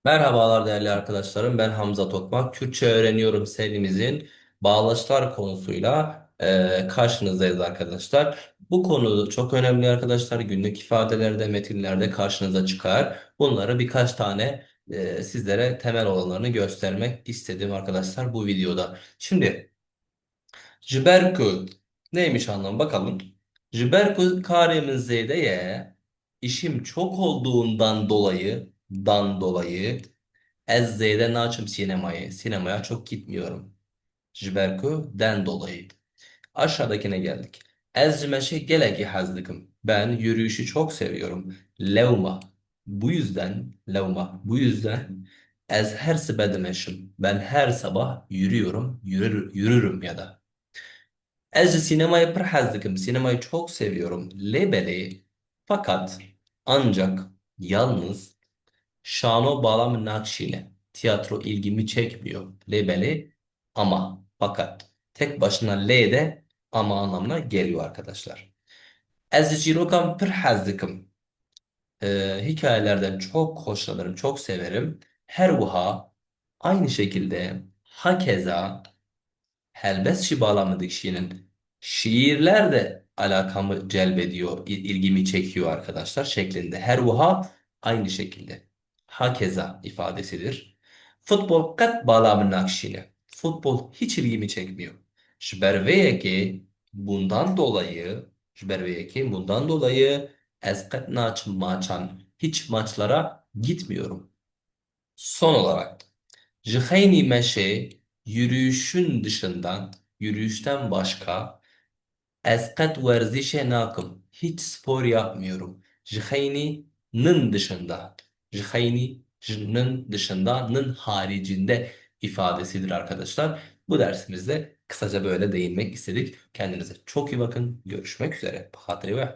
Merhabalar değerli arkadaşlarım. Ben Hamza Tokmak. Türkçe öğreniyorum serimizin bağlaçlar konusuyla karşınızdayız arkadaşlar. Bu konu çok önemli arkadaşlar. Günlük ifadelerde, metinlerde karşınıza çıkar. Bunları birkaç tane sizlere temel olanlarını göstermek istedim arkadaşlar bu videoda. Şimdi Jüberkü neymiş anlam bakalım. Jüberkü karimizdeye işim çok olduğundan dolayı Ez Z'de açım sinemayı. Sinemaya çok gitmiyorum. Jüberkü'den dolayı. Aşağıdakine geldik. Ez meşe geleki hazlıkım. Ben yürüyüşü çok seviyorum. Levma. Bu yüzden ez her sebedemeşim. Ben her sabah yürüyorum. Yürürüm ya da. Ez sinemayı pır hazlıkım. Sinemayı çok seviyorum. Lebeli. Fakat ancak yalnız Şano Bağlam Nakşi'yle tiyatro ilgimi çekmiyor. Lebeli ama fakat tek başına L de ama anlamına geliyor arkadaşlar. Ez jirokam pir hazdikim. Hikayelerden çok hoşlanırım, çok severim. Her vuha aynı şekilde hakeza Helbet Şibalamı kişinin şiirler de alakamı celbediyor, ilgimi çekiyor arkadaşlar şeklinde. Her vuha aynı şekilde. Hakeza ifadesidir. Futbol kat bağlamın nakşine. Futbol hiç ilgimi çekmiyor. Şberveyeki bundan dolayı ez kat maçan hiç maçlara gitmiyorum. Son olarak Jihayni meşe yürüyüşten başka eskat verzişe nakım. Hiç spor yapmıyorum. Jihayni'nin dışında. Jihayni'nin dışında, nın haricinde ifadesidir arkadaşlar. Bu dersimizde kısaca böyle değinmek istedik. Kendinize çok iyi bakın. Görüşmek üzere. Hatırlayın.